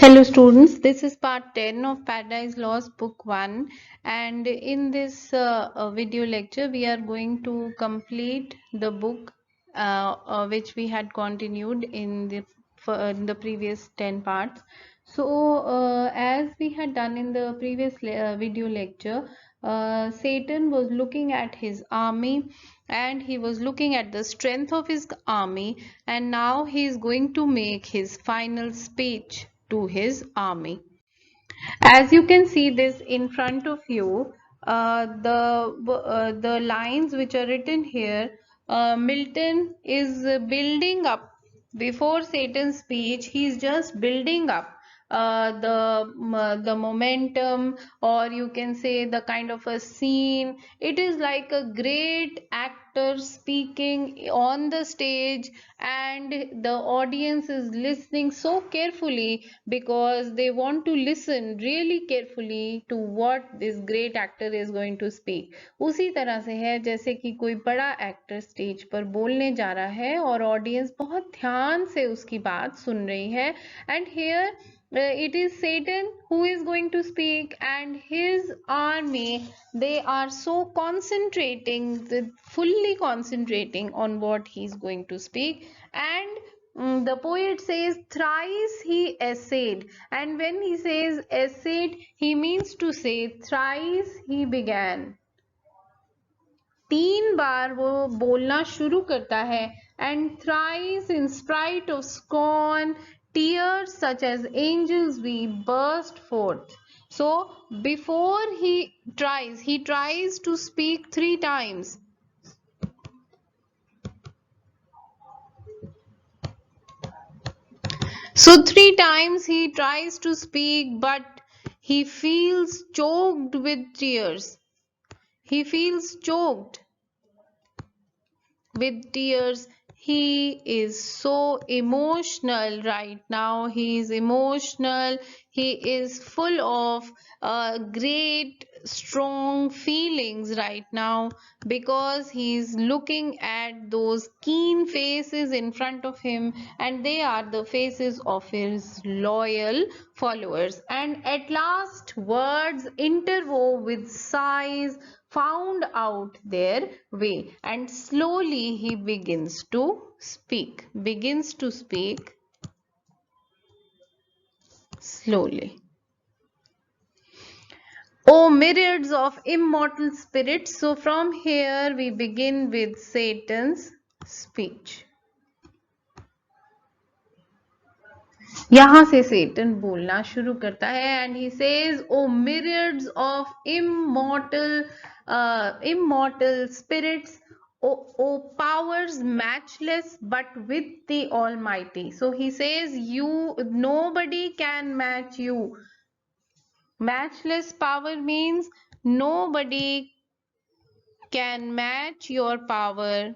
Hello students, this is part 10 of Paradise Lost book 1, and in this video lecture we are going to complete the book which we had continued in the previous 10 parts. So as we had done in the previous video lecture, Satan was looking at his army and he was looking at the strength of his army, and now he is going to make his final speech to his army. As you can see this in front of you, the lines which are written here, Milton is building up before Satan's speech. He's just building up the momentum, or you can say the kind of a scene. It is like a great actor speaking on the stage, and the audience is listening so carefully because they want to listen really carefully to what this great actor is going to speak. उसी तरह से है जैसे कि कोई बड़ा actor stage पर बोलने जा रहा है और ऑडियंस बहुत ध्यान से उसकी बात सुन रही है. And here it is Satan who is going to speak, and his army, they are so concentrating, fully concentrating on what he is going to speak. And the poet says thrice he essayed, and when he says essayed, he means to say thrice he began. 3 बार वो बोलना शुरू करता है. And thrice in spite of scorn, tears such as angels we burst forth. So before he tries to speak 3 times. So 3 times he tries to speak, but he feels choked with tears. He feels choked with tears. He is so emotional right now. He is emotional. He is full of great strong feelings right now, because he is looking at those keen faces in front of him, and they are the faces of his loyal followers. And at last words interwove with sighs found out their way, and slowly he begins to speak slowly. O myriads of immortal spirits. So from here we begin with Satan's speech. यहाँ से सेटन बोलना शुरू करता है, and he says O myriads of immortal spirits, O powers matchless but with the Almighty. So he says, nobody can match you. Matchless power means nobody can match your power.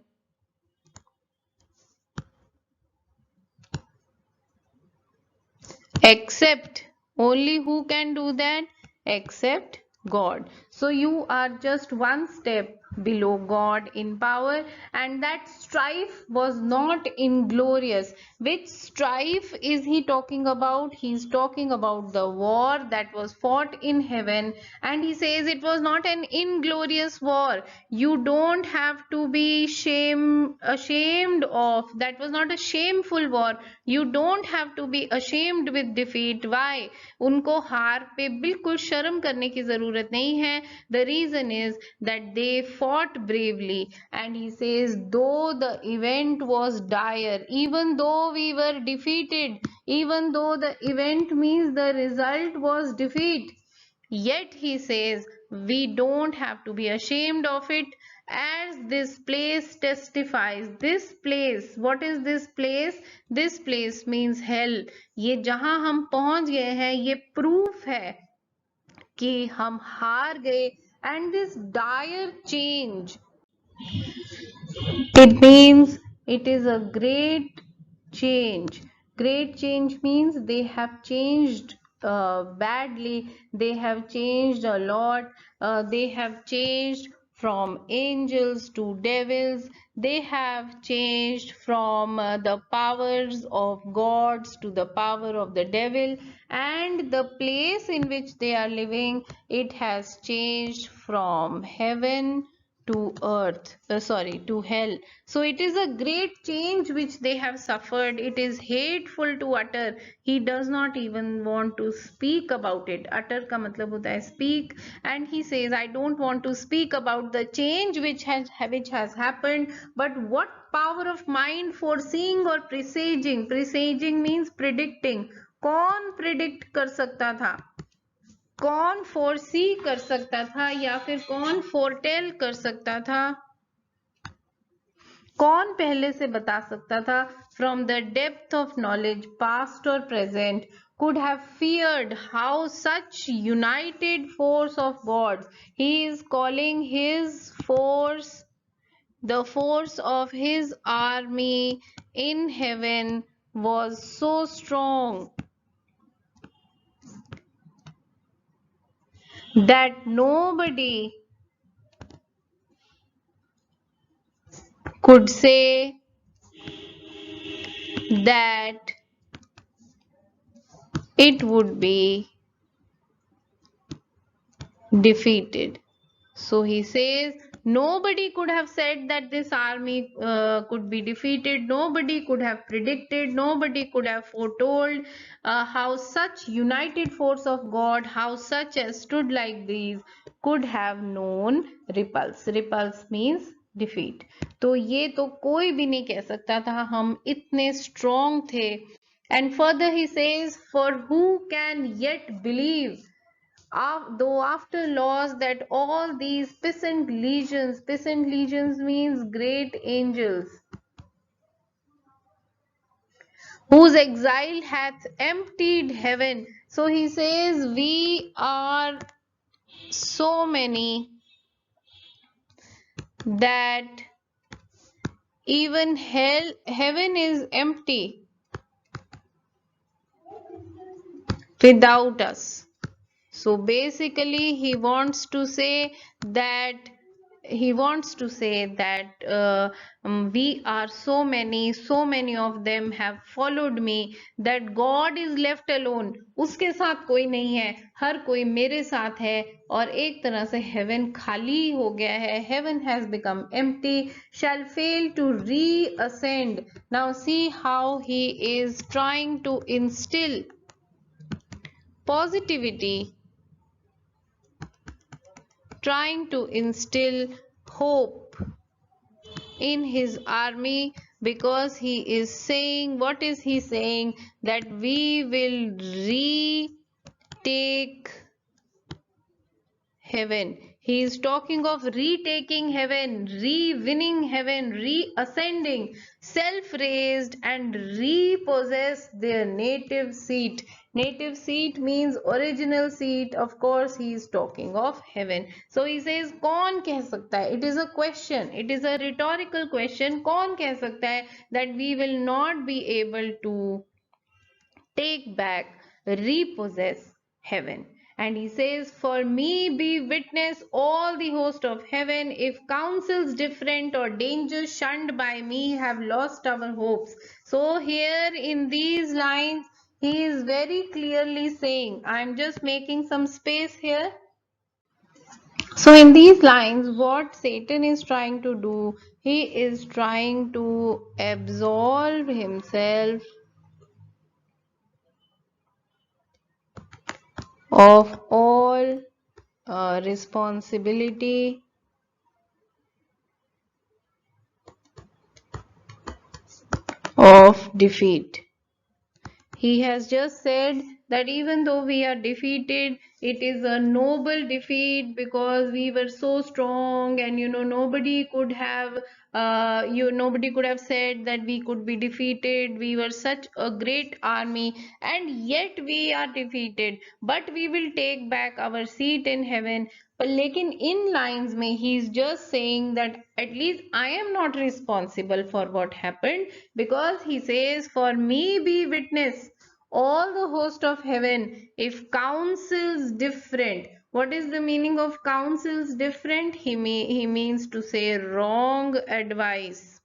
Except, only who can do that? Except God. So you are just one step below God in power, and that strife was not inglorious. Which strife is he talking about? He is talking about the war that was fought in heaven, and he says it was not an inglorious war. You don't have to be ashamed of. That was not a shameful war. You don't have to be ashamed with defeat. Why? उनको हार पे बिल्कुल शर्म करने की जरूरत नहीं है. The reason is that they fought bravely. And he says, though the event was dire, even though we were defeated, even though the event means the result was defeat, yet he says we don't have to be ashamed of it, as this place testifies. This place, what is this place? This place means hell. ये जहां हम पहुंच गए हैं, ये proof है कि हम हार गए. And this dire change, it means it is a great change. Great change means they have changed badly. They have changed a lot. They have changed from angels to devils. They have changed from the powers of gods to the power of the devil, and the place in which they are living, it has changed from heaven to earth, sorry, to hell. So it is a great change which they have suffered. It is hateful to utter. He does not even want to speak about it. Utter ka matlab hota hai speak, and he says, I don't want to speak about the change which has happened. But what power of mind foreseeing or presaging? Presaging means predicting. कौन predict कर सकता था, कौन foresee कर सकता था, या फिर कौन फोरटेल कर सकता था, कौन पहले से बता सकता था? From the depth of knowledge past और present could have feared how such united force of gods, he is calling his force, the force of his army in heaven was so strong that nobody could say that it would be defeated. So he says nobody could have said that this army could be defeated. Nobody could have predicted. Nobody could have foretold how such united force of God, how such as stood like these, could have known repulse. Repulse means defeat. तो ये तो कोई भी नहीं कह सकता था, हम इतने strong थे. And further he says, for who can yet believe, though after loss, that all these peasant legions means great angels, whose exile hath emptied heaven. So he says, we are so many that even heaven is empty without us. So basically he wants to say that we are so many of them have followed me, that God is left alone. उसके साथ कोई नहीं है, हर कोई मेरे साथ है, और एक तरह से heaven खाली हो गया है. Heaven has become empty, shall fail to reascend. Now see how he is trying to instill positivity, trying to instill hope in his army, because he is saying, what is he saying? That we will retake heaven. He is talking of retaking heaven, re-winning heaven, re-ascending, self-raised, and repossess their native seat. Native seat means original seat. Of course, he is talking of heaven. So he says, कौन कह सकता है? It is a question. It is a rhetorical question. कौन कह सकता है that we will not be able to take back, repossess heaven? And he says, for me be witness all the host of heaven, if counsels different or dangers shunned by me have lost our hopes. So here in these lines, he is very clearly saying, I am just making some space here. So in these lines, what Satan is trying to do, he is trying to absolve himself of all responsibility of defeat. He has just said that even though we are defeated, it is a noble defeat because we were so strong, and nobody could have nobody could have said that we could be defeated. We were such a great army, and yet we are defeated, but we will take back our seat in heaven. But lekin in lines mein he is just saying that at least I am not responsible for what happened, because he says, for me be witness all the host of heaven, if counsels different. What is the meaning of counsels different? He means to say wrong advice,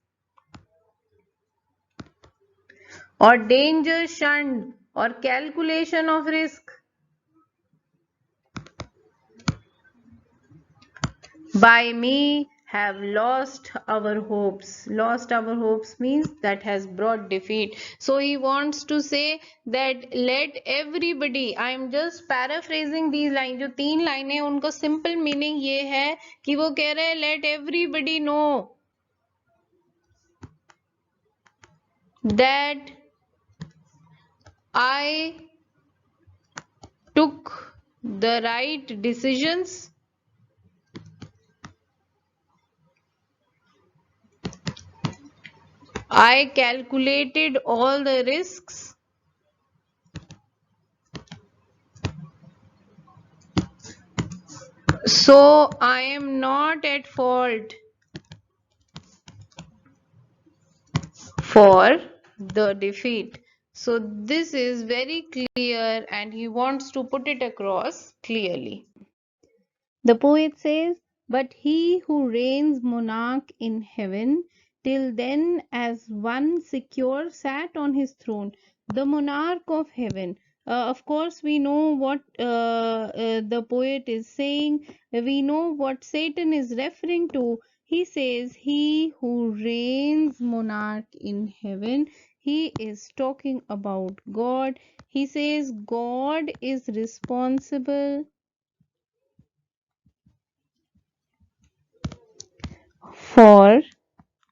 or danger shunned, or calculation of risk. By me have lost our hopes. Lost our hopes means that has brought defeat. So he wants to say that let everybody, I am just paraphrasing these lines. जो तीन लाइनें हैं उनको simple meaning ये है कि वो कह रहे हैं let everybody know that I took the right decisions. I calculated all the risks. So I am not at fault for the defeat. So this is very clear and he wants to put it across clearly. The poet says, but he who reigns monarch in heaven, till then as one secure sat on his throne, the monarch of heaven. Of course, we know what the poet is saying. We know what Satan is referring to. He says, he who reigns monarch in heaven, he is talking about God. He says, God is responsible for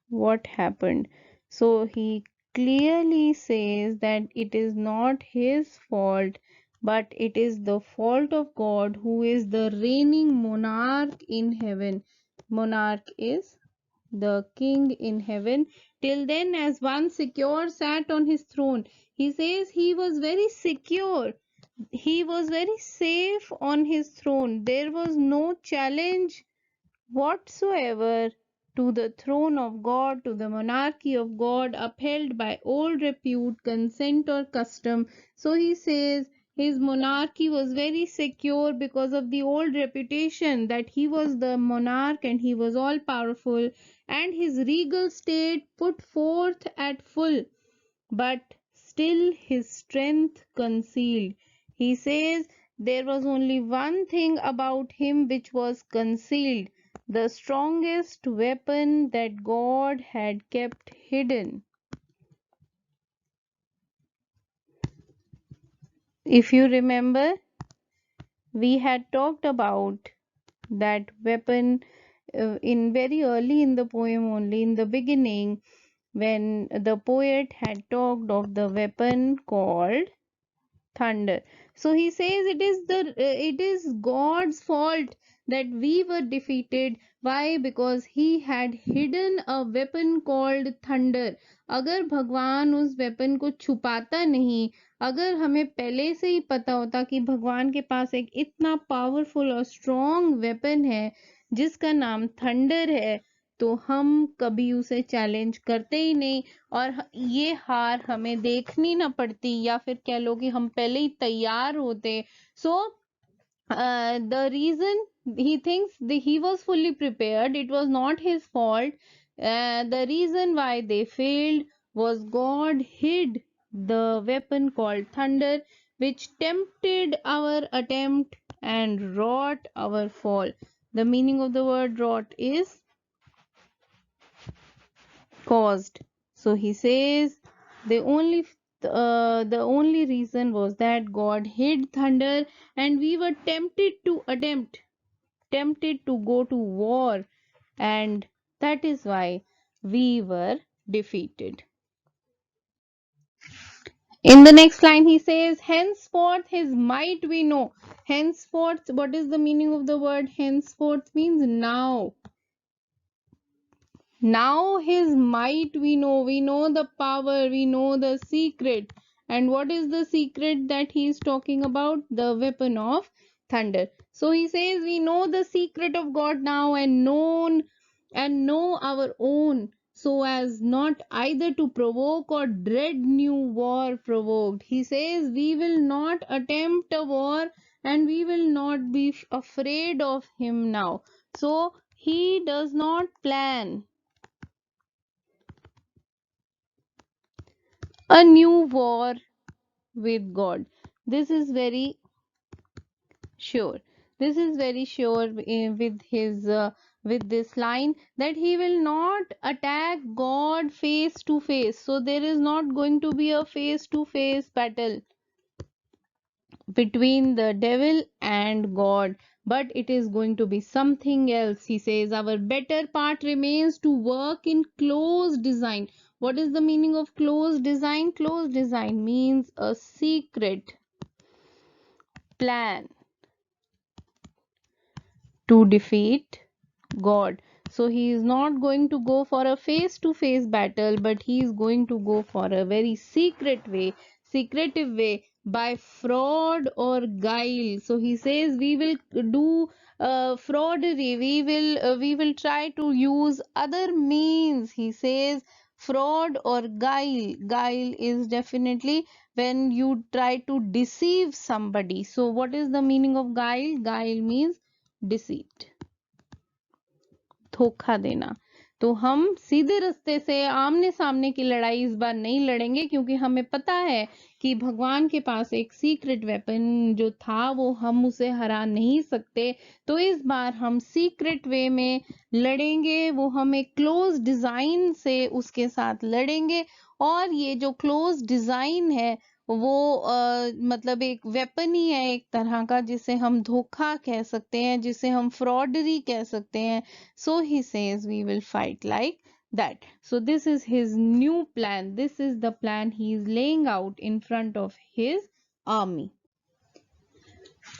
what happened. So he clearly says that it is not his fault, but it is the fault of God, who is the reigning monarch in heaven. Monarch is the king in heaven. Till then, as one secure sat on his throne, he says he was very secure. He was very safe on his throne. There was no challenge whatsoever to the throne of God, to the monarchy of God, upheld by old repute, consent, or custom. So he says his monarchy was very secure because of the old reputation that he was the monarch and he was all powerful, and his regal state put forth at full, but still his strength concealed. He says there was only one thing about him which was concealed, the strongest weapon that God had kept hidden. If you remember, we had talked about that weapon in very early in the poem, only in the beginning, when the poet had talked of the weapon called thunder. So he says it is God's fault that we were defeated. Why? Because he had hidden a weapon called thunder. अगर भगवान उस weapon को छुपाता नहीं, अगर हमें पहले से ही पता होता कि भगवान के पास एक इतना पावरफुल और स्ट्रॉन्ग वेपन है जिसका नाम थंडर है, तो हम कभी उसे चैलेंज करते ही नहीं और ये हार हमें देखनी ना पड़ती, या फिर कह लो कि हम पहले ही तैयार होते. सो the reason he thinks he was fully prepared, it was not his fault. The reason why they failed was God hid the weapon called thunder, which tempted our attempt and wrought our fall. The meaning of the word wrought is caused. So he says the only reason was that God hid thunder, and we were tempted to go to war, and that is why we were defeated. In the next line, he says, henceforth his might we know. Henceforth, what is the meaning of the word henceforth? Means now. Now his might we know the power, we know the secret. And what is the secret that he is talking about? The weapon of thunder. So he says we know the secret of God now and know our own, so as not either to provoke or dread new war provoked. He says we will not attempt a war and we will not be afraid of him now. So he does not plan a new war with God. This is very sure. This is very sure with his with this line that he will not attack God face to face. So there is not going to be a face to face battle between the devil and God, but it is going to be something else. He says our better part remains to work in close design. What is the meaning of close design? Close design means a secret plan to defeat God. So he is not going to go for a face to face battle, but he is going to go for a very secretive way, by fraud or guile. So he says we will do fraudery, we will try to use other means. He says fraud or guile. Guile is definitely when you try to deceive somebody. So what is the meaning of guile? Guile means deceit, धोखा देना. तो हम सीधे रास्ते से आमने सामने की लड़ाई इस बार नहीं लड़ेंगे, क्योंकि हमें पता है कि भगवान के पास एक सीक्रेट वेपन जो था वो हम उसे हरा नहीं सकते. तो इस बार हम सीक्रेट वे में लड़ेंगे, वो हम एक क्लोज डिजाइन से उसके साथ लड़ेंगे. और ये जो क्लोज डिजाइन है वो मतलब एक वेपन ही है एक तरह का, जिसे हम धोखा कह सकते हैं, जिसे हम फ्रॉडरी कह सकते हैं. So he says we will fight like that. So this is his new plan. This is the plan he is laying out in front of his army.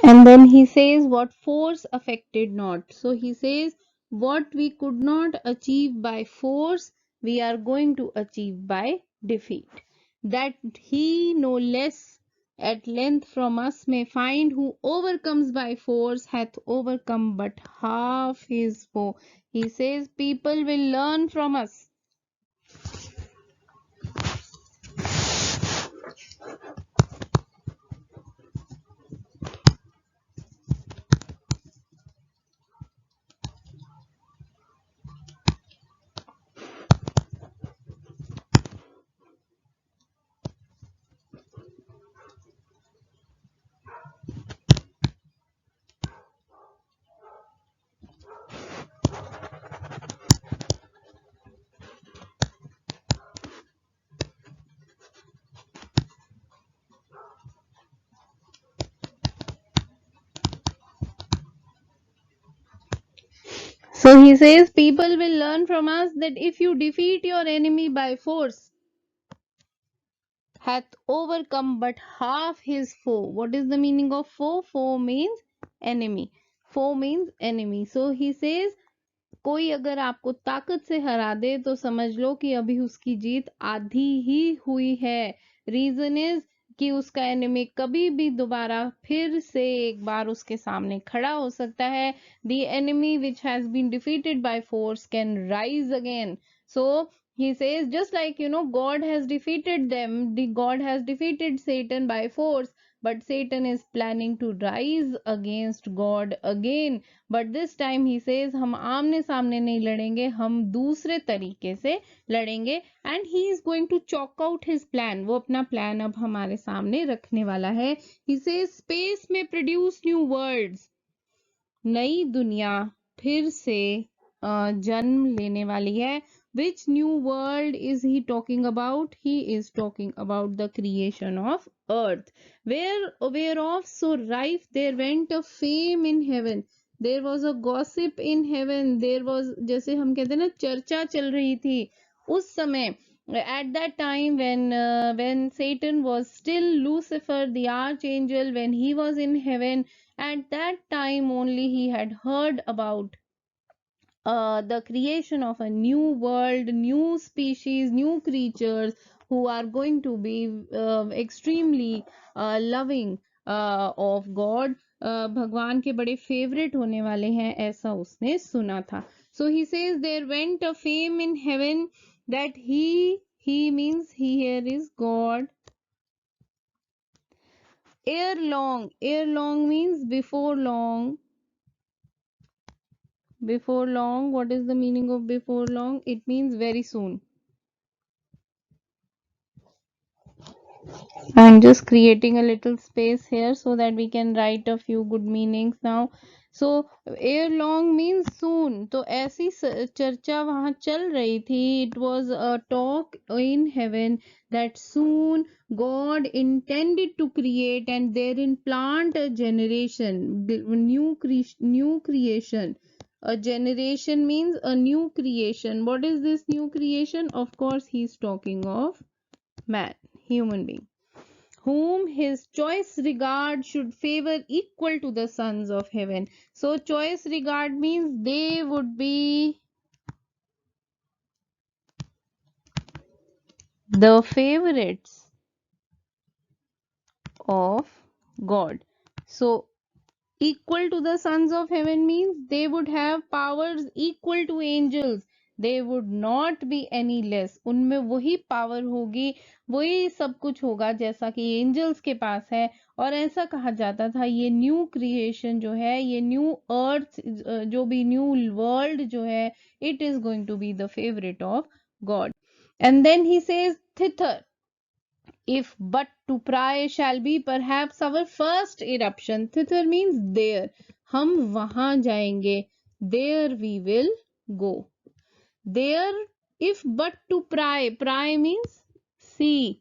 And then he says what force affected not. So he says what we could not achieve by force, we are going to achieve by defeat. That he no less at length from us may find, who overcomes by force hath overcome but half his foe. He says people will learn from us. So he says people will learn from us that if you defeat your enemy by force, hath overcome but half his foe. What is the meaning of foe? Foe means enemy. Foe means enemy. So he says कोई अगर आपको ताकत से हरा दे तो समझ लो कि अभी उसकी जीत आधी ही हुई है. रीजन इज कि उसका एनिमी कभी भी दोबारा फिर से एक बार उसके सामने खड़ा हो सकता है. The enemy which has been defeated by force can rise again. So he says just like God has defeated them, the God has defeated Satan by force, but Satan is planning to rise against God again. But this time he says हम आमने सामने नहीं लड़ेंगे, हम दूसरे तरीके से लड़ेंगे. And he is going to chalk out his plan. वो अपना प्लान अब हमारे सामने रखने वाला है. He says space में produce new worlds. नई दुनिया फिर से जन्म लेने वाली है. Which new world is he talking about? He is talking about the creation of earth. Whereof so rife there went a fame in heaven. There was a gossip in heaven. There was, जैसे हम कहते हैं ना, चर्चा चल रही थी उस समय. At that time when Satan was still Lucifer the archangel, when he was in heaven, at that time only he had heard about the creation of a new world, new species, new creatures who are going to be extremely loving of God. भगवान के बड़े favourite होने वाले हैं, ऐसा उसने सुना था. So he says there went a fame in heaven that he means he here is God, ere long. Ere long means before long. Before long, what is the meaning of before long? It means very soon. I'm just creating a little space here so that we can write a few good meanings now. So ere long means soon. तो ऐसी चर्चा वहाँ चल रही थी. It was a talk in heaven that soon God intended to create and therein plant a generation, new creation. A generation means a new creation. What is this new creation? Of course, he's talking of man, human being, whom his choice regard should favor equal to the sons of heaven. So choice regard means they would be the favorites of God. So equal to the sons of heaven means they would have powers equal to angels. They would not be any less. उनमें वही power होगी, वही सब कुछ होगा जैसा कि angels के पास है. और ऐसा कहा जाता था ये न्यू क्रिएशन जो है, ये न्यू अर्थ, जो भी न्यू वर्ल्ड जो है, it is going to be the favourite of God. And then he says thither, if but to pry shall be perhaps our first eruption. Thither means there. हम वहां जाएंगे. There we will go. There, if but to pry. Pry means see,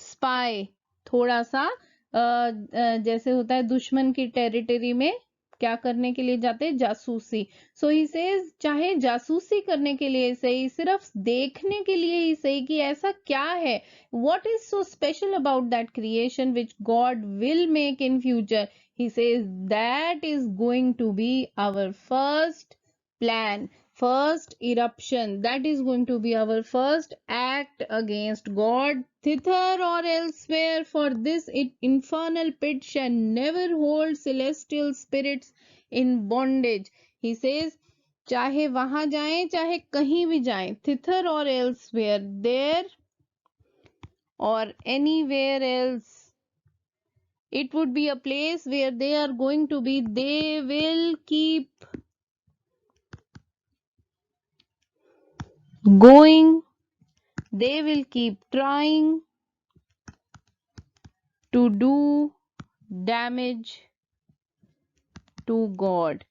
spy. थोड़ा सा जैसे होता है दुश्मन की टेरिटरी में क्या करने के लिए जाते हैं, जासूसी. सो ही सेज चाहे जासूसी करने के लिए सही, सिर्फ देखने के लिए ही सही कि ऐसा क्या है, what is so special about that creation which God will make in future. He says that is going to be our first plan, first eruption. That is going to be our first act against God, thither or elsewhere, for this infernal pit shall never hold celestial spirits in bondage. He says चाहे वहां जाएं चाहे कहीं भी जाएं, thither or elsewhere, there or anywhere else, it would be a place where they are going to be, they will keep going, they will keep trying to do damage to God,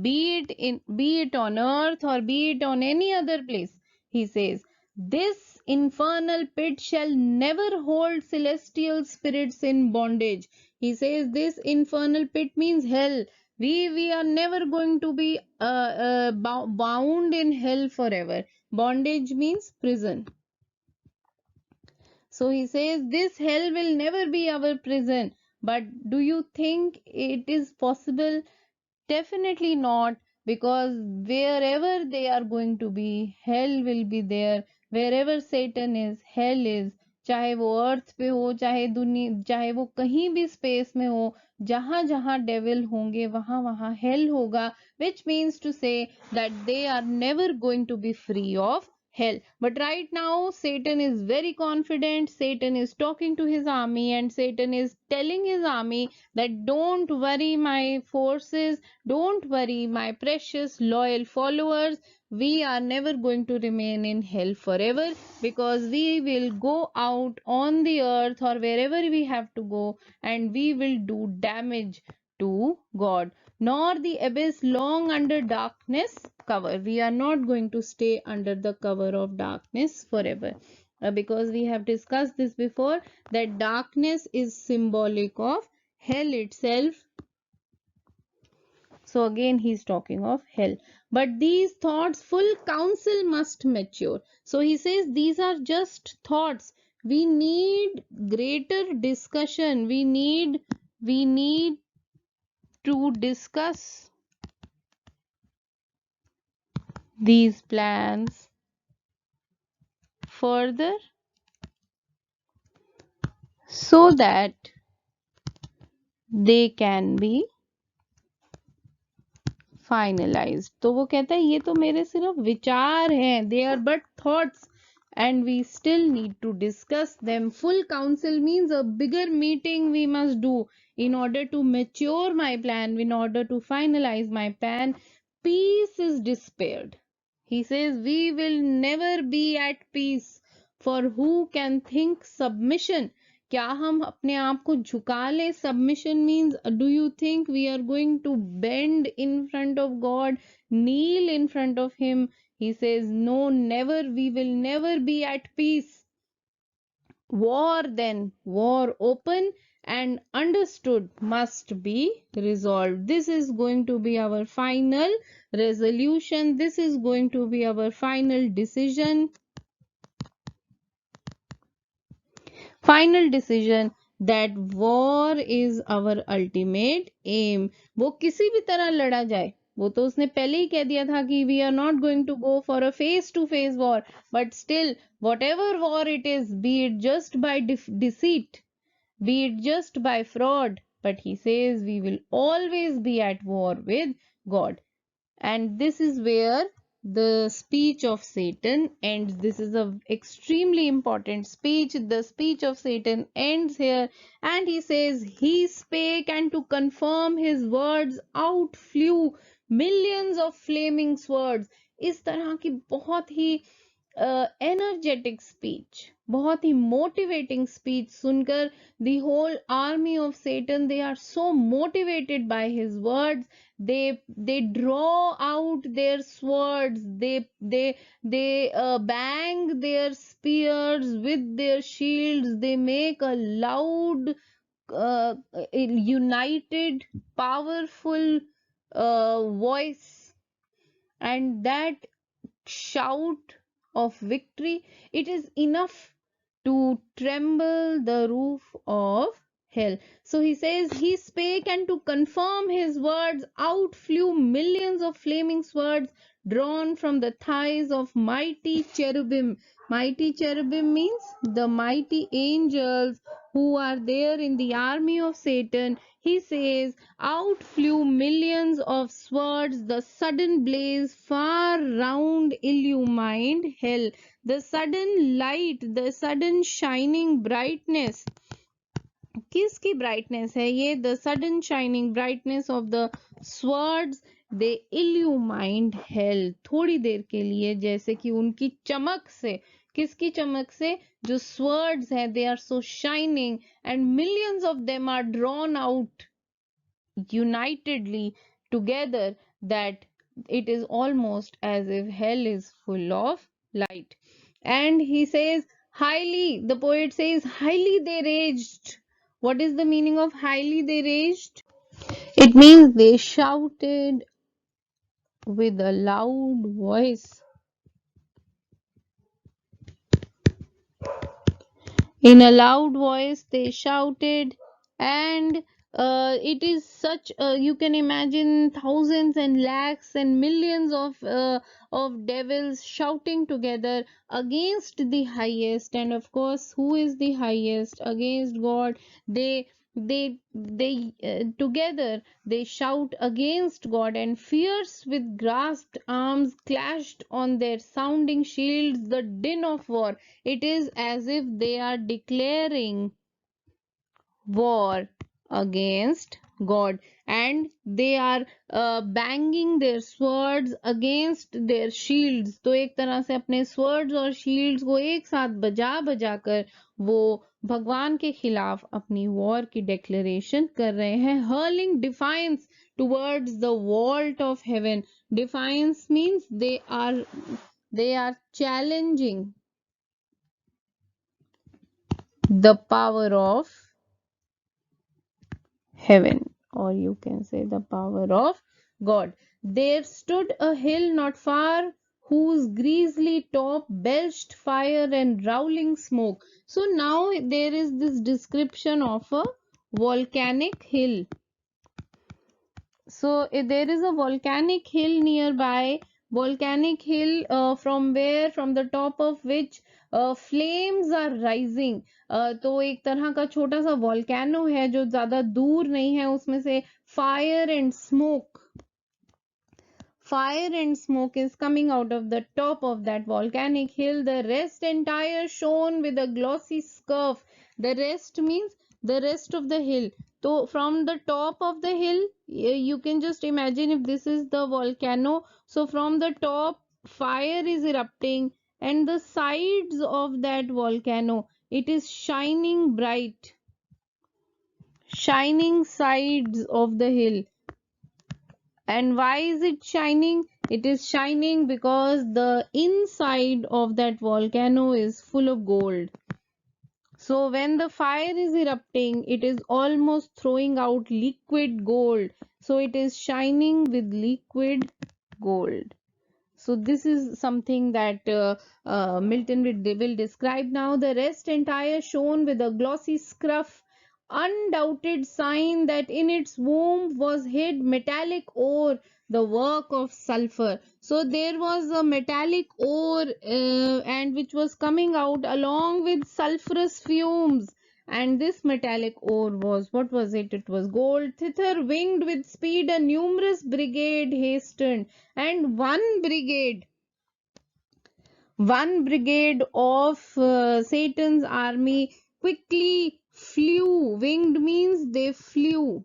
be it on earth or be it on any other place. He says this infernal pit shall never hold celestial spirits in bondage. He says this infernal pit means hell. We are never going to be bound in hell forever. Bondage means prison. So he says this hell will never be our prison. But do you think it is possible? Definitely not, because wherever they are going to be, hell will be there. Wherever Satan is, hell is. चाहे वो अर्थ पे हो, चाहे दुनिया, चाहे वो कहीं भी स्पेस में हो, जहां जहां डेविल होंगे वहां वहां हेल होगा, which means to say that they are never going to be free of hell. But right now Satan is very confident. Satan is talking to his army and Satan is telling his army that don't worry my forces, don't worry my precious loyal followers, we are never going to remain in hell forever, because we will go out on the earth or wherever we have to go and we will do damage to God. Nor the abyss long under darkness cover. We are not going to stay under the cover of darkness forever. Because we have discussed this before, that darkness is symbolic of hell itself. So again he's talking of hell. But these thoughts full counsel must mature. So he says these are just thoughts. We need greater discussion. We need to discuss these plans further so that they can be finalized. तो वो कहता है ये तो मेरे सिर्फ विचार हैं, they are but thoughts. and we still need to discuss them. Full council means a bigger meeting we must do in order to mature my plan, in order to finalize my plan. Peace is despaired. He says, we will never be at peace. For who can think submission? क्या हम अपने आप को झुका ले? Submission means, do you think we are going to bend in front of God, kneel in front of Him? He says, no, never, we will never be at peace. War then, war open and understood must be resolved. This is going to be our final resolution. This is going to be our final decision. Final decision that war is our ultimate aim. वो किसी भी तरह लड़ा जाए, वो तो उसने पहले ही कह दिया था कि we are not going to go for a face to face war, but still whatever war it is, be it just by deceit, be it just by fraud, but he says we will always be at war with God. And this is where the speech of Satan ends. This is a extremely important speech. The speech of Satan ends here, and he says, he spake, and to confirm his words out flew millions of flaming swords. इस तरह की बहुत ही energetic speech, बहुत ही motivating speech सुनकर the whole army of Satan, they are so motivated by his words. They draw out their swords, they bang their spears with their shields, they make a loud united powerful voice, and that shout of victory, it is enough to tremble the roof of hell. So he says, he spake, and to confirm his words out flew millions of flaming swords drawn from the thighs of mighty cherubim. Mighty cherubim means the mighty angels who are there in the army of Satan. He says, out flew millions of swords, the sudden blaze far round illumined hell. The sudden light, the sudden shining brightness. किसकी brightness है ये? The sudden shining brightness of the swords, they illumined hell. थोड़ी देर के लिए, जैसे कि उनकी चमक से. किसकी चमक से? जो swords है, they are so shining, and millions of them are drawn out unitedly together, that it is almost as if hell is full of light. And he says, highly, the poet says, highly they raged. What is the meaning of highly they raged? It means they shouted with a loud voice. In a loud voice, they shouted, and it is such, you can imagine thousands and lakhs and millions of devils shouting together against the highest. And of course, who is the highest? Against God. They together they shout against God, and fierce with grasped arms clashed on their sounding shields the din of war. It is as if they are declaring war against God, and they are banging their swords against their shields. तो एक तरह से अपने swords और shields को एक साथ बजा बजा कर वो भगवान के खिलाफ अपनी war की declaration कर रहे हैं. Hurling defiance towards the vault of heaven. Defiance means they are challenging the power of heaven, or you can say the power of God. There stood a hill not far, whose grisly top belched fire and rolling smoke. So now there is this description of a volcanic hill. So there is a volcanic hill nearby, volcanic hill from the top of which flames are rising. तो एक तरह का छोटा सा volcano है जो ज्यादा दूर नहीं है, उसमें से fire and smoke fire and smoke is coming out of the top of that volcanic hill. The rest entire shone with a glossy scurf. The rest means the rest of the hill. So from the top of the hill, you can just imagine if this is the volcano. So from the top, fire is erupting, and the sides of that volcano, it is shining bright. Shining sides of the hill. And why is it shining? It is shining because the inside of that volcano is full of gold. So when the fire is erupting, it is almost throwing out liquid gold. So it is shining with liquid gold. So this is something that Milton will describe now. The rest entire shone with a glossy scruff, undoubted sign that in its womb was hid metallic ore, the work of sulfur. So there was a metallic ore and which was coming out along with sulfurous fumes. And this metallic ore was, what was it? It was gold. Thither, winged with speed, a numerous brigade hastened, and one brigade of Satan's army quickly flew. Winged means they flew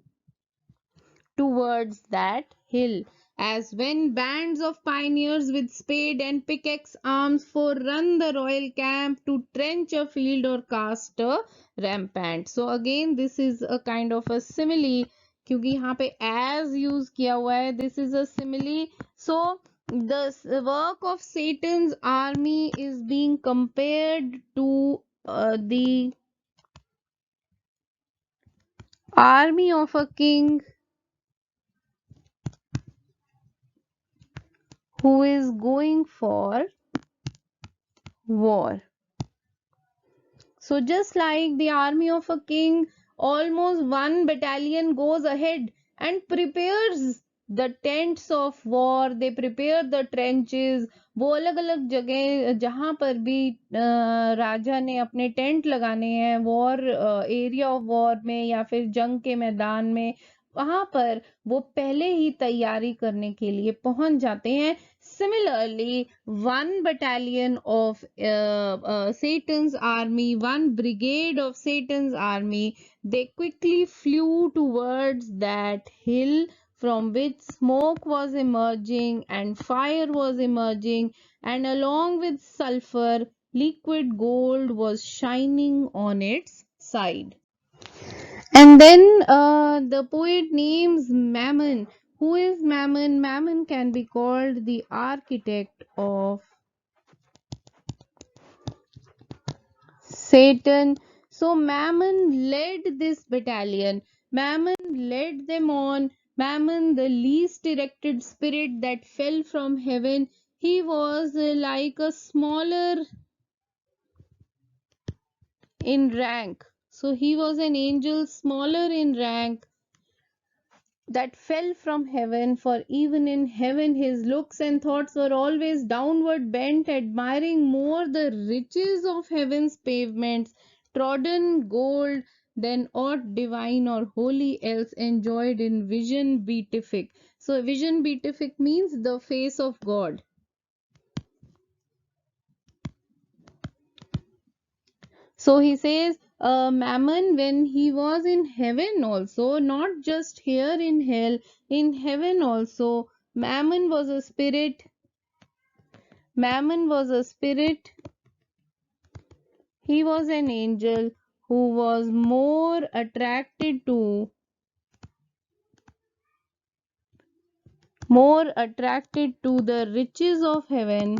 towards that hill, as when bands of pioneers with spade and pickaxe arms forerun the royal camp to trench a field or cast a rampart. So again this is a kind of a simile, क्योंकि यहाँ पे as use किया हुआ है, this is a simile. So the work of Satan's army is being compared to the army of a king who is going for war. So just like the army of a king, almost one battalion goes ahead and prepares the tents of war. They prepare the trenches. वो अलग अलग जगह जहां पर भी राजा ने अपने tent लगाने हैं वॉर एरिया ऑफ वॉर में या फिर जंग के मैदान में, वहां पर वो पहले ही तैयारी करने के लिए पहुंच जाते हैं. Similarly, one battalion of Satan's army, one brigade of Satan's army, they quickly flew towards that hill from which smoke was emerging and fire was emerging, and along with sulfur, liquid gold was shining on its side. And then the poet names Mammon. Who is Mammon? Mammon can be called the architect of Satan. So Mammon led this battalion. Mammon led them on. Mammon, the least erected spirit that fell from heaven, he was like a smaller in rank. So he was an angel smaller in rank that fell from heaven, for even in heaven his looks and thoughts were always downward bent, admiring more the riches of heaven's pavements, trodden gold, than aught divine or holy else enjoyed in vision beatific. So vision beatific means the face of God. So he says, Mammon, when he was in heaven also, not just here in hell, in heaven also, Mammon was a spirit. Mammon was a spirit. He was an angel who was more attracted to the riches of heaven,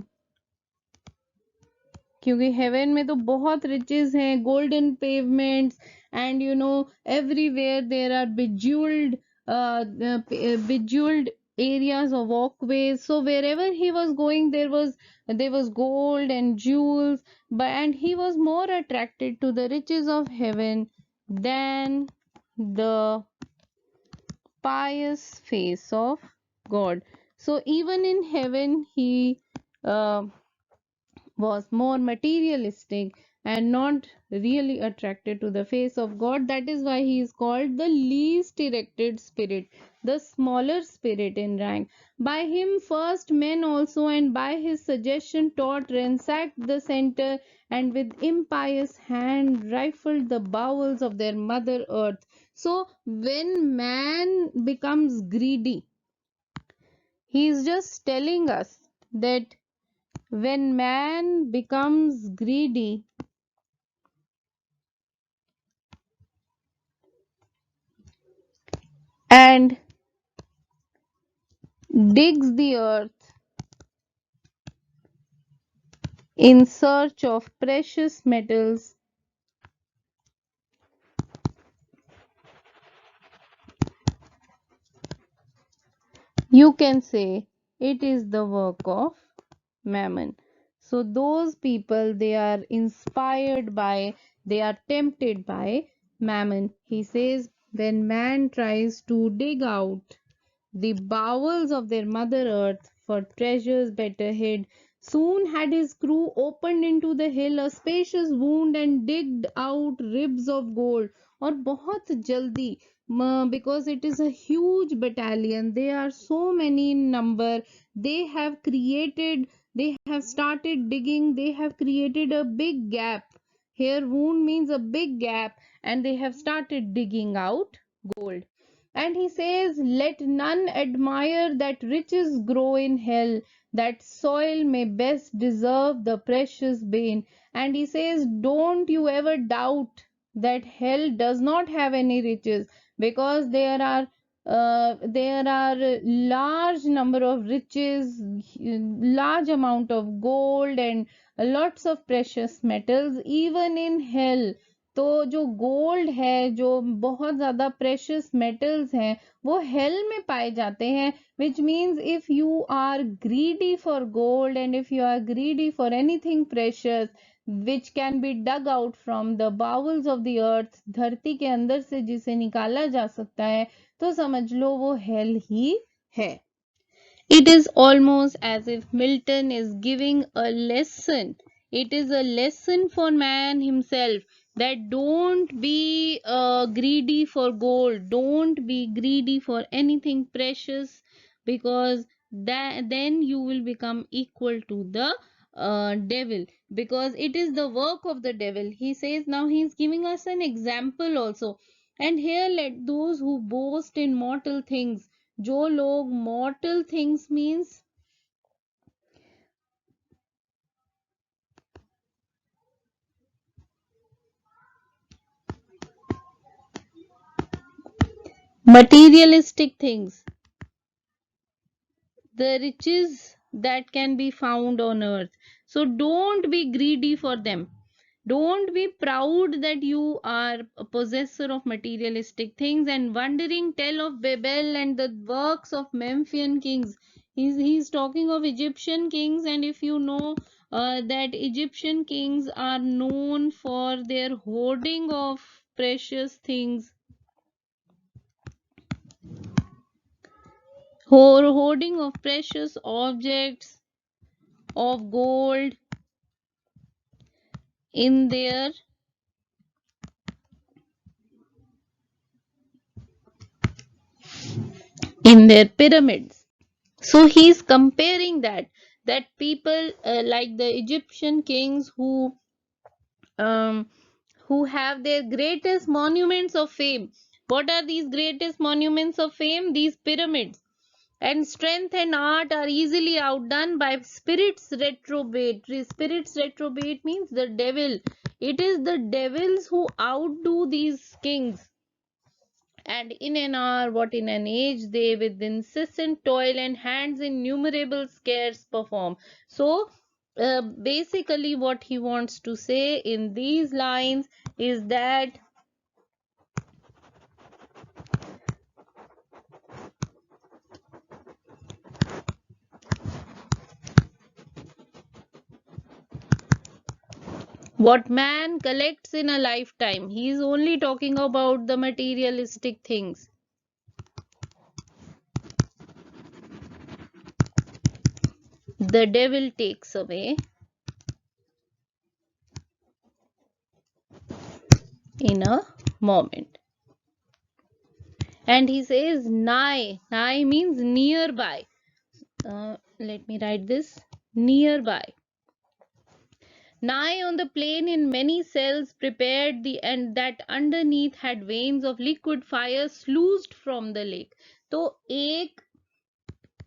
क्योंकि haven में तो बहुत riches हैं, golden pavements, and you know everywhere there are bejeweled areas or walkways. So wherever he was going there was gold and jewels, and he was more attracted to the riches of heaven than the pious face of God. So even in heaven he uh, was more materialistic, and not really attracted to the face of God. That is why he is called the least erected spirit, the smaller spirit in rank. By him first men also, and by his suggestion taught, ransacked the center, and with impious hand rifled the bowels of their mother earth. So when man becomes greedy, he is just telling us that when man becomes greedy and digs the earth in search of precious metals, you can say it is the work of Mammon. So those people, they are inspired by, they are tempted by Mammon. He says when man tries to dig out the bowels of their mother earth for treasures better hid, soon had his crew opened into the hill a spacious wound and digged out ribs of gold. और बहुत जल्दी, because it is a huge battalion, they are so many in number, they have created, they have started digging, they have created a big gap. Here wound means a big gap, and they have started digging out gold. And he says, let none admire that riches grow in hell, that soil may best deserve the precious bane. And he says, don't you ever doubt that hell does not have any riches, because there are large number of riches, large amount of gold, and lots of precious metals even in hell. तो जो gold है, जो बहुत ज़्यादा precious metals हैं, वो hello में पाए जाते हैं. Which means if you are greedy for gold and if you are greedy for anything precious which can be dug out from the bowels of the earth, धरती के अंदर से जिसे निकाला जा सकता है, तो समझ लो वो हेल ही है. It is almost as if Milton is giving a lesson. It is a lesson for man himself, that don't be greedy for gold, don't be greedy for anything precious, because then you will become equal to the devil, because it is the work of the devil. He says, now he is giving us an example also. And here, let those who boast in mortal things, जो लोग mortal things means materialistic things, the riches that can be found on earth. So don't be greedy for them. Don't be proud that you are a possessor of materialistic things and wondering tell of Babel and the works of Memphian kings. He's talking of Egyptian kings, and if you know that Egyptian kings are known for their hoarding of precious things, hoarding of precious objects of gold in their pyramids. So he's comparing that people like the Egyptian kings um, who have their greatest monuments of fame. What are these greatest monuments of fame? These pyramids. And strength and art are easily outdone by spirits retrobate. Spirits retrobate means the devil. It is the devils who outdo these kings. And in an hour, what in an age, they with incessant toil and hands innumerable scarce perform. So basically what he wants to say in these lines is that what man collects in a lifetime, he is only talking about the materialistic things, the devil takes away in a moment. And he says nigh. Nigh means nearby. Let me write this. Nearby. Nigh on the plain in many cells prepared the and that underneath had veins of liquid fire sluiced from the lake. तो एक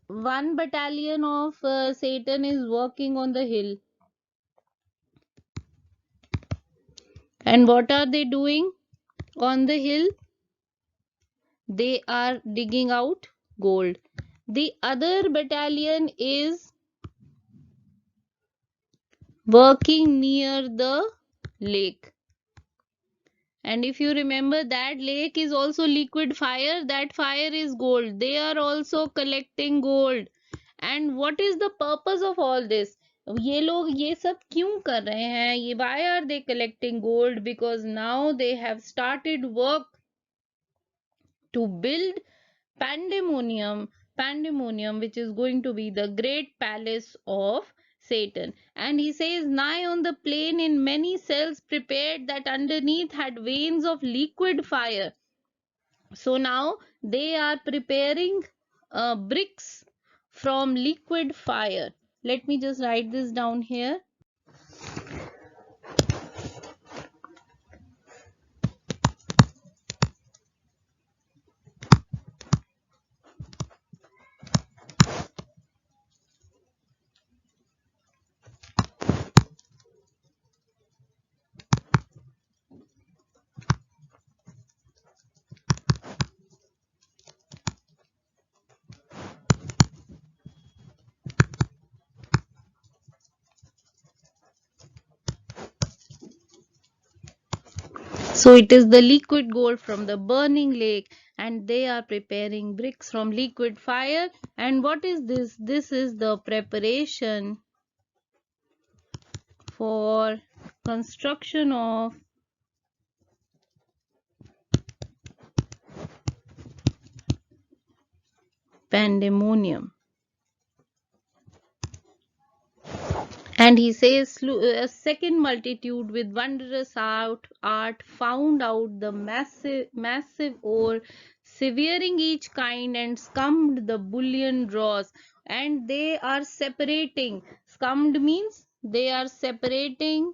one battalion of Satan is working on the hill. And what are they doing on the hill? They are digging out gold. The other battalion is working near the lake. And if you remember, that lake is also liquid fire. That fire is gold. They are also collecting gold. And what is the purpose of all this? ये लोग ये सब क्यों कर रहे हैं? ये why are they collecting gold? Because now they have started work to build pandemonium, which is going to be the great palace of Satan. And he says, nigh on the plain in many cells prepared that underneath had veins of liquid fire. So now they are preparing bricks from liquid fire. Let me just write this down here. So it is the liquid gold from the burning lake, and they are preparing bricks from liquid fire. And what is this? This is the preparation for construction of pandemonium. And he says, a second multitude with wondrous art found out the massive ore, severing each kind, and scummed the bullion dross. And they are separating. Scummed means they are separating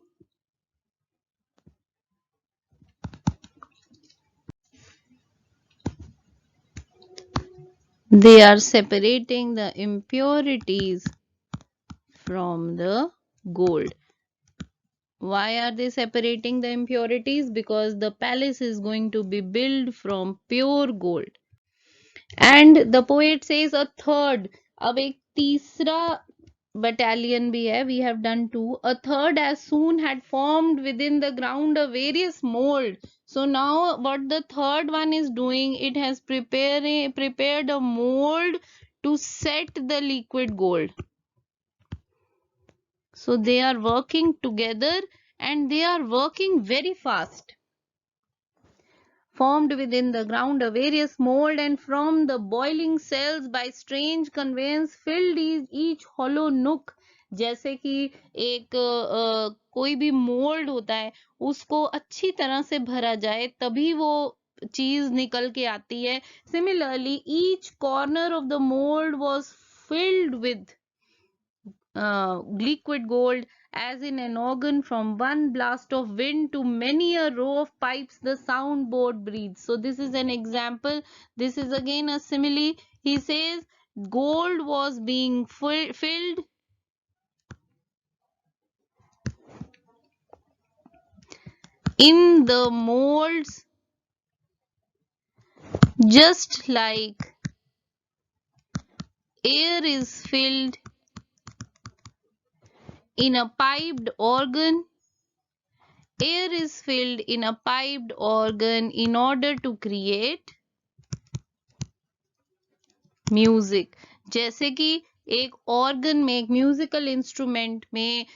the impurities from the gold. Why are they separating the impurities? Because the palace is going to be built from pure gold. And the poet says a third. अब एक तीसरा battalion भी है. We have done two. A third as soon had formed within the ground a various mold. So now what the third one is doing, it has prepared a mold to set the liquid gold. So they are working together and they are working very fast. Formed within the ground a various mold, and from the boiling cells by strange conveyance filled each hollow nook. जैसे कि एक कोई भी mould होता है उसको अच्छी तरह से भरा जाए तभी वो चीज निकल के आती है. Similarly, each corner of the mold was filled with liquid gold, as in an organ. From one blast of wind to many a row of pipes the soundboard breathes. So this is an example. This is again a simile. He says gold was being filled in the molds, just like air is filled in a piped organ. Air is filled in a piped organ in order to create music. जैसे कि एक organ में, एक musical instrument में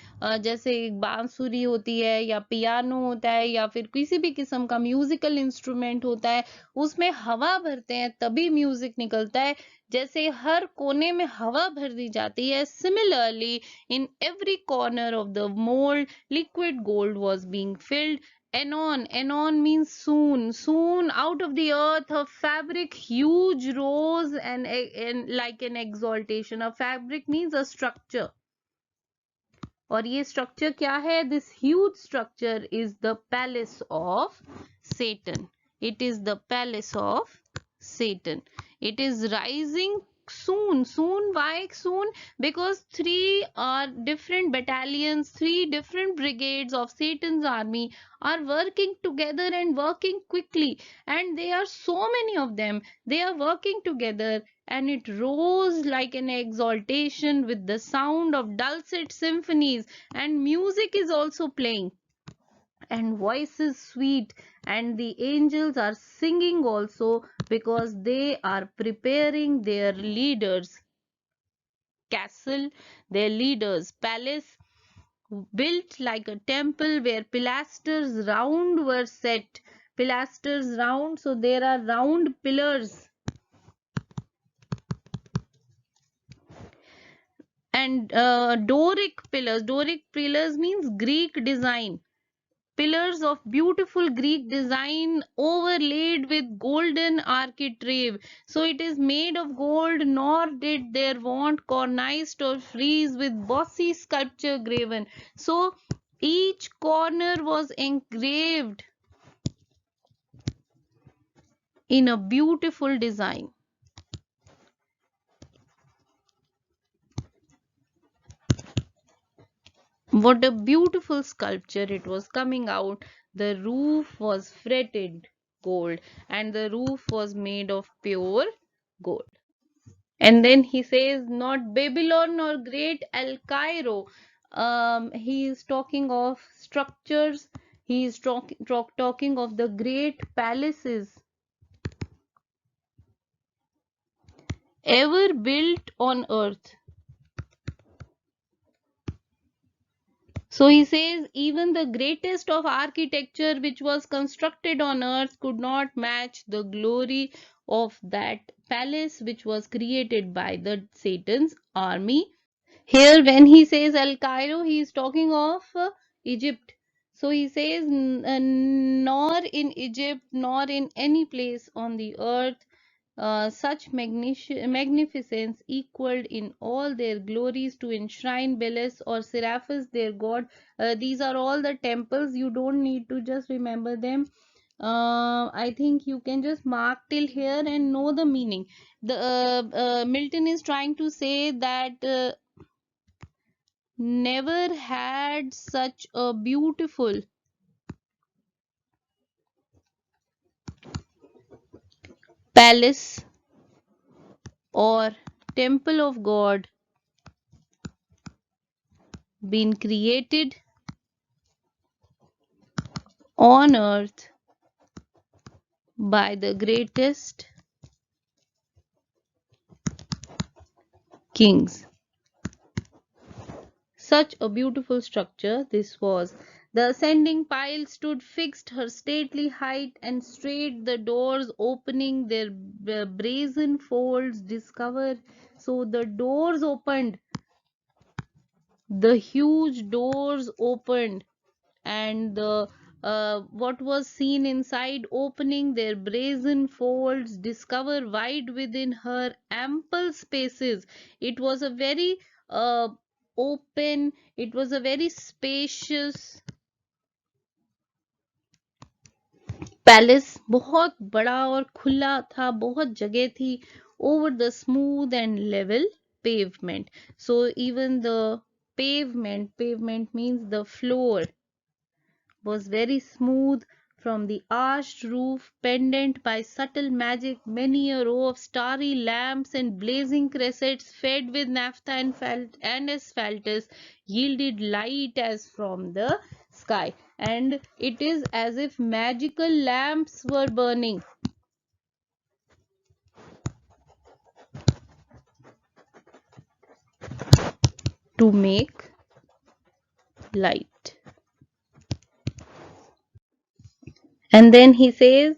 जैसे बांसुरी होती है या पियानो होता है या फिर किसी भी किस्म का म्यूजिकल इंस्ट्रूमेंट होता है, उसमें हवा भरते हैं तभी म्यूजिक निकलता है. जैसे हर कोने में हवा भर दी जाती है, similarly in every corner of the mould liquid gold was being field. Anon means soon. Soon out of the earth a fabric huge rose, and like an exaltation. A fabric means a structure. और ये structure क्या है? This huge structure is the palace of Satan. It is the palace of Satan. It is rising soon. Soon, why soon? Because three different battalions, three different brigades of Satan's army are working together and working quickly. And there are so many of them. They are working together, and it rose like an exaltation with the sound of dulcet symphonies, and music is also playing, and voices sweet, and the angels are singing also, because they are preparing their leaders castle, their leaders palace, built like a temple where pilasters round were set. Pilasters round, so there are round pillars, and Doric pillars means Greek design. Pillars of beautiful Greek design overlaid with golden architrave. So it is made of gold, nor did there want corniced or frieze with bossy sculpture graven. So each corner was engraved in a beautiful design. What a beautiful sculpture it was coming out. The roof was fretted gold, and the roof was made of pure gold. And then he says, not Babylon nor great El Cairo. He is talking of structures. He is talking of the great palaces ever built on earth. So he says, even the greatest of architecture which was constructed on earth could not match the glory of that palace which was created by the Satan's army. Here, when he says Al Cairo, he is talking of Egypt. So he says, nor in Egypt, nor in any place on the earth, such magnificence equaled in all their glories to enshrine Belus or Seraphis, their god. These are all the temples. You don't need to just remember them. I think you can just mark till here and know the meaning. The Milton is trying to say that never had such a beautiful palace or temple of God been created on earth by the greatest kings. Such a beautiful structure this was. The ascending pile stood fixed her stately height, and straight the doors opening their brazen folds discover. So the doors opened, the huge doors opened, and the what was seen inside opening their brazen folds discover wide within her ample spaces. It was a very open, it was a very spacious palace, बहुत बड़ा और खुला था, बहुत जगह थी, over the smooth and level pavement. So even the pavement means the floor, was very smooth. From the arched roof, pendant by subtle magic, many a row of starry lamps and blazing cressets, fed with naphtha and asphaltus, yielded light as from the sky. And it is as if magical lamps were burning to make light. And then he says,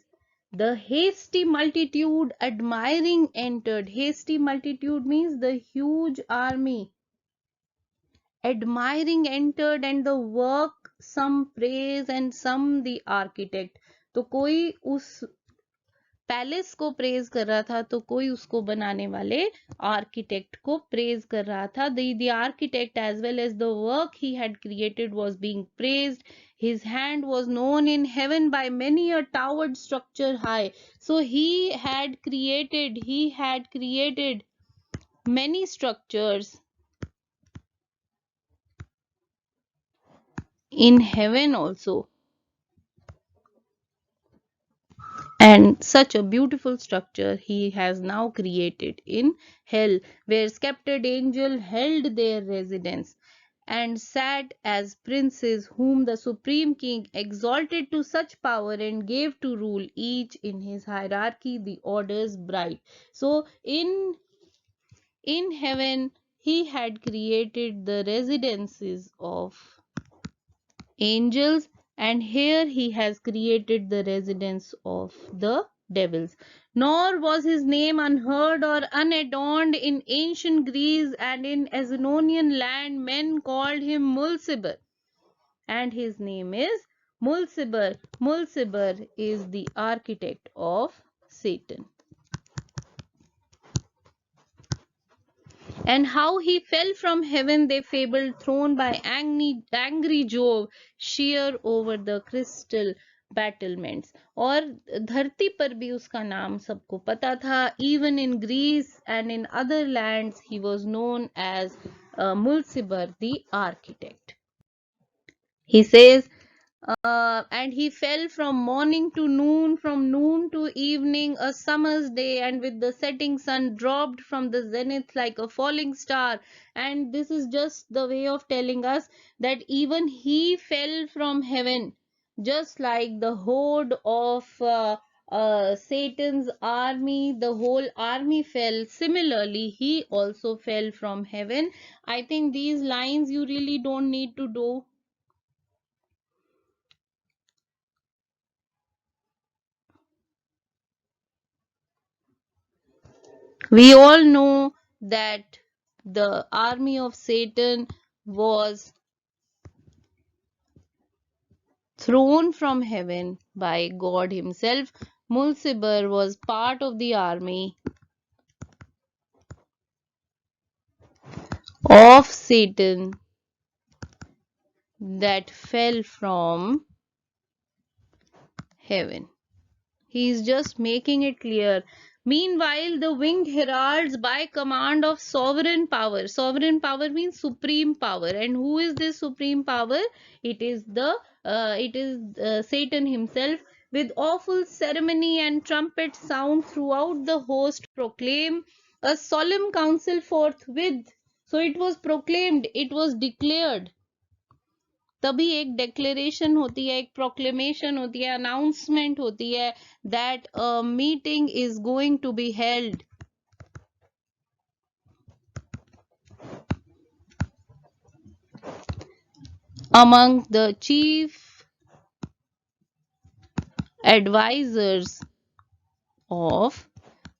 the hasty multitude admiring entered. Hasty multitude means the huge army. Admiring entered, and the work some praise and some the architect. तो कोई उस palace को praise कर रहा था तो कोई उसको बनाने वाले आर्किटेक्ट को प्रेज कर रहा था. The architect as well as the work he had created was being praised. His hand was known in heaven by many a towered structure high. So he had created many structures in heaven also. And such a beautiful structure he has now created in hell, where sceptred angels held their residence and sat as princes, whom the supreme king exalted to such power and gave to rule each in his hierarchy the orders bright. So in heaven he had created the residences of angels, and here he has created the residence of the devils. Nor was his name unheard or unadorned in ancient Greece, and in Azonian land men called him Mulciber, and his name is Mulciber. Mulciber is the architect of Satan. And how he fell from heaven they fabled, thrown by angry Jove, sheer over the crystal battlements. और धरती पर भी उसका नाम सबको पता था. Even in Greece and in other lands he was known as Mulciber the architect. He says, and he fell from morning to noon, from noon to evening, a summer's day, and with the setting sun dropped from the zenith like a falling star. And this is just the way of telling us that even he fell from heaven, just like the horde of Satan's army, the whole army fell. Similarly, he also fell from heaven. I think these lines you really don't need to do. We all know that the army of Satan was thrown from heaven by God himself. Mulciber was part of the army of Satan that fell from heaven. He is just making it clear. Meanwhile, the winged heralds, by command of sovereign power means supreme power. And who is this supreme power? It is Satan himself. With awful ceremony and trumpet sound throughout the host, proclaim a solemn council forthwith. So it was proclaimed, it was declared. तभी एक declaration होती है, एक proclamation होती है, announcement होती है that a meeting is going to be held among the chief advisors of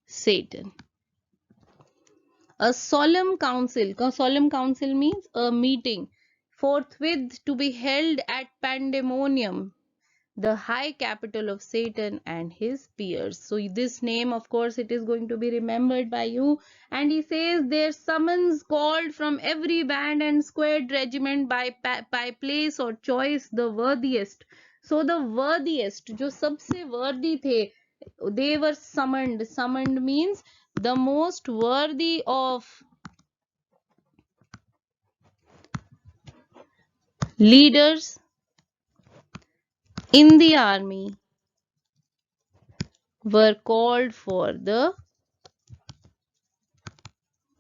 Satan. A solemn council. Solemn council means a meeting forthwith to be held at Pandemonium, the high capital of Satan and his peers. So this name, of course, it is going to be remembered by you. And he says, their summons called from every band and squared regiment by place or choice the worthiest. So the worthiest, जो सबसे worthy थे, they were summoned. Summoned means the most worthy of leaders in the army were called for the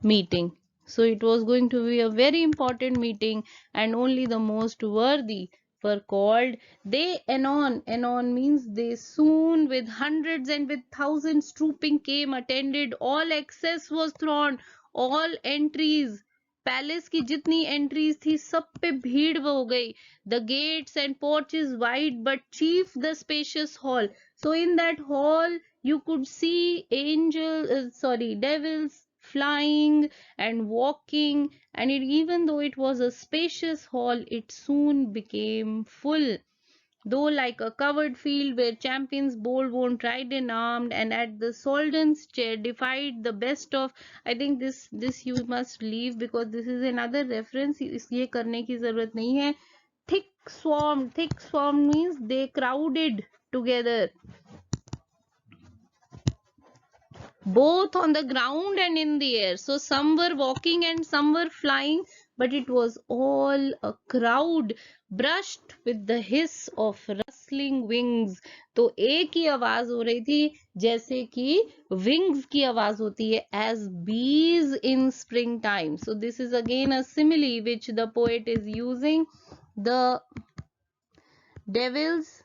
meeting. So it was going to be a very important meeting, and only the most worthy were called. They anon means they soon, with hundreds and with thousands trooping came, attended. All access was thrown, all entries, palace की जितनी entries थी सब पे भीड़ हो गई. The gates and porches wide, but chief the spacious hall. So in that hall you could see devils flying and walking, and even though it was a spacious hall, it soon became full. Though like a covered field where champions bold won't ride in armed, and at the Soldan's chair defied the best of. I think this you must leave because this is another reference. ये करने की जरूरत नहीं है. Thick swarm means they crowded together, both on the ground and in the air. So some were walking and some were flying, but it was all a crowd, brushed with the hiss of rustling wings. तो एक ही आवाज हो रही थी जैसे कि wings की आवाज होती है, as bees in springtime. So this is again a simile which the poet is using. The devils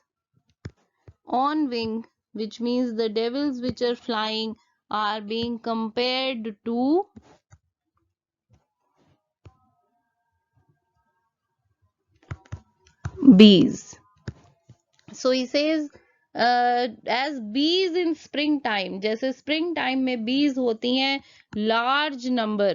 on wing, which means the devils which are flying, are being compared to bees. So he says as bees in springtime, जैसे springtime में bees होती हैं large number,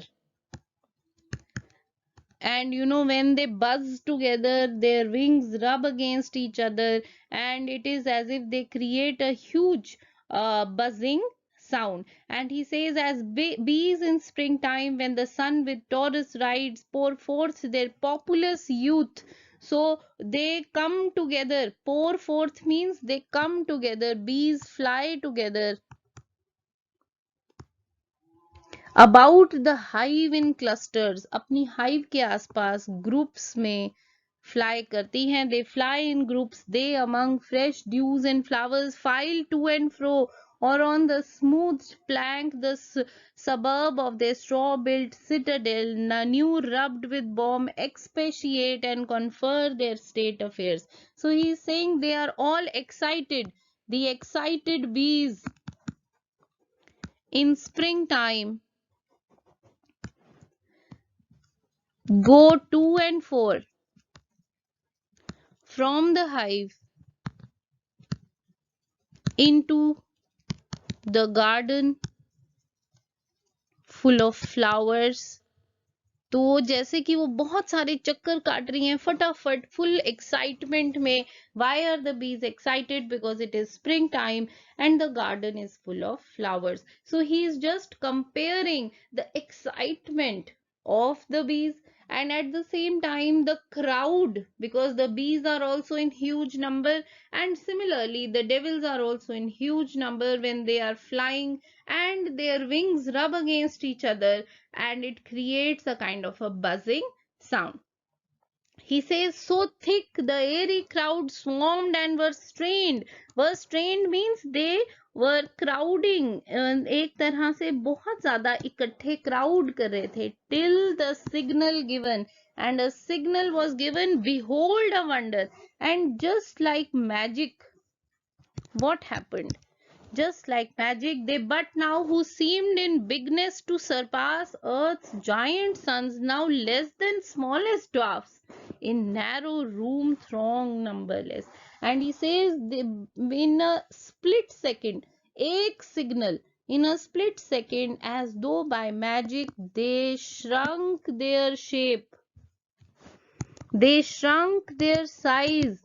and you know when they buzz together, their wings rub against each other, and it is as if they create a huge buzzing sound. And he says as bees in springtime, when the sun with Taurus rides, pour forth their populous youth. So they come together. Pour forth means they come together. Bees fly together about the hive in clusters. अपनी hive के आसपास groups में fly करती हैं. They fly in groups. They among fresh dews and flowers file to and fro, or on the smooth plank the suburb of their straw-built citadel, new rubbed with balm, expatiate and confer their state affairs. So he is saying they are all excited. The excited bees in springtime go to and fro from the hive into the garden full of flowers. तो जैसे कि वो बहुत सारे चक्कर काट रही हैं फटाफट, फुल एक्साइटमेंट में. Y are the bees excited? Because it is spring time and the garden is full of flowers. So he is just comparing the excitement of the bees and at the same time the crowd, because the bees are also in huge number, and similarly the devils are also in huge number when they are flying and their wings rub against each other and it creates a kind of a buzzing sound. He says, so thick the airy crowd swarmed and were strained. Were strained means they were crowding. एक तरह से बहुत ज़्यादा इकट्ठे crowd कर रहे थे. Till the signal given, and a signal was given. Behold a wonder. And just like magic, what happened? Just like magic, they but now who seemed in bigness to surpass earth's giant sons, now less than smallest dwarfs, in narrow room throng numberless. And he says in a split second, ek signal, in a split second, as though by magic, they shrunk their shape, they shrunk their size,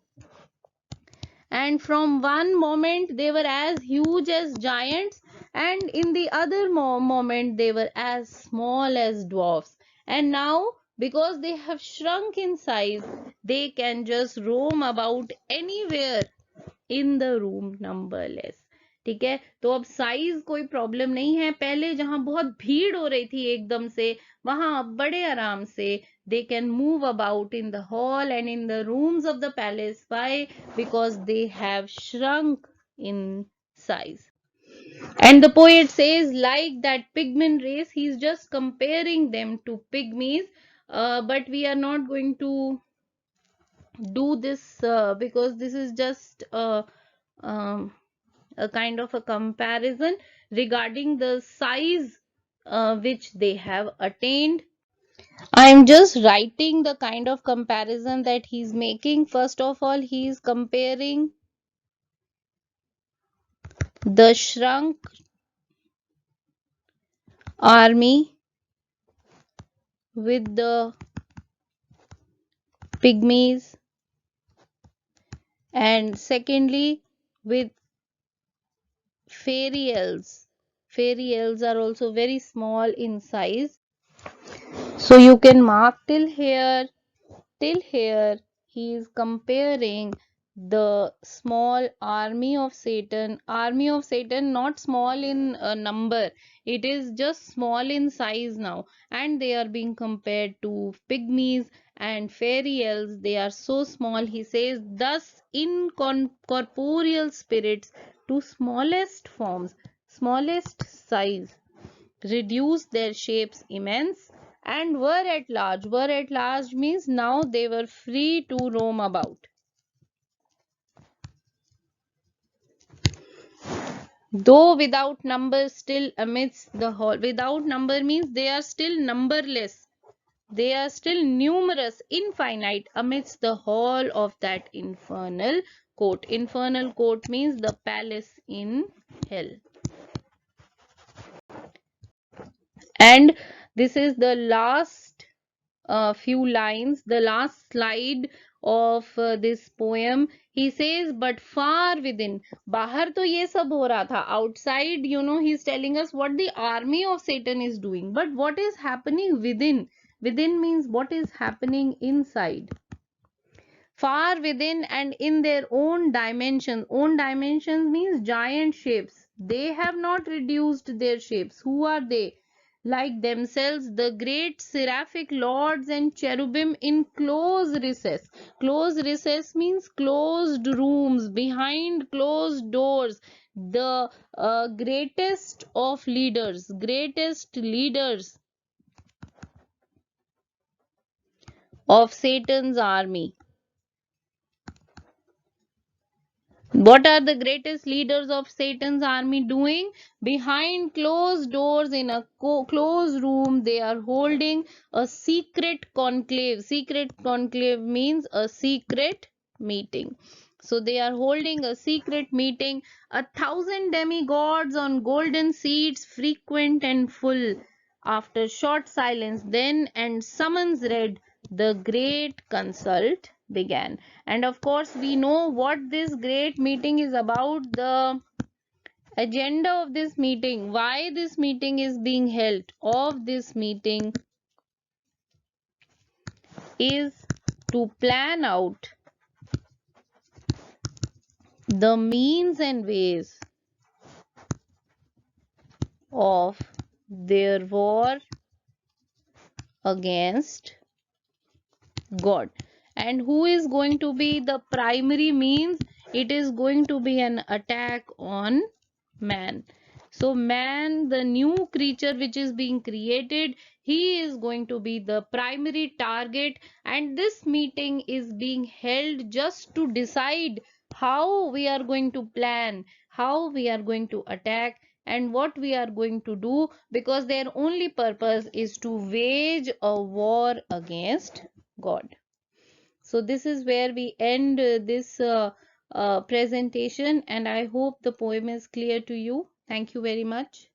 and from one moment they were as huge as giants, and in the other moment they were as small as dwarfs. And now because they have shrunk in size, they can just roam about anywhere in the room numberless. ठीक है, तो अब size कोई problem नहीं है. पहले जहां बहुत भीड़ हो रही थी एकदम से, वहां अब बड़े आराम से they can move about in the hall and in the rooms of the palace. Why? Because they have shrunk in size. And the poet says, like that pygmy race, he's just comparing them to pygmies. But we are not going to do this because this is just um, a kind of a comparison regarding the size which they have attained. I am just writing the kind of comparison that he's making. First of all, he is comparing the shrunk army with the pygmies, and secondly with fairy elves. Fairy elves are also very small in size. So you can mark till here he is comparing the small army of Satan, not small in number, it is just small in size now, and they are being compared to pygmies and fairy elves. They are so small, he says, thus incorporeal spirits to smallest forms, smallest size, reduce their shapes immense, and were at large. Were at large means now they were free to roam about. Though without number still amidst the hall. Without number means they are still numberless. They are still numerous, infinite, amidst the hall of that infernal court. Infernal court means the palace in hell. And this is the last few lines, the last slide of this poem. He says, but far within. Bahar to ye sab ho raha tha. Outside, he's telling us what the army of Satan is doing. But what is happening within? Within means what is happening inside. Far within and in their own dimensions. Own dimensions means giant shapes. They have not reduced their shapes. Who are they? Like themselves, the great seraphic lords and cherubim in close recess. Close recess means closed rooms, behind closed doors. The greatest leaders of Satan's army. What are the greatest leaders of Satan's army doing? Behind closed doors in a closed room, they are holding a secret conclave. Secret conclave means a secret meeting. So they are holding a secret meeting. 1,000 demigods on golden seats, frequent and full. After short silence, then and summons read, the great consult began. And of course, we know what this great meeting is about, the agenda of this meeting, why this meeting is being held. Of this meeting is to plan out the means and ways of their war against God. And who is going to be the primary means? It is going to be an attack on man. So man, the new creature which is being created, he is going to be the primary target, and this meeting is being held just to decide how we are going to plan, how we are going to attack, and what we are going to do, because their only purpose is to wage a war against God. So this is where we end this presentation, and I hope the poem is clear to you. Thank you very much.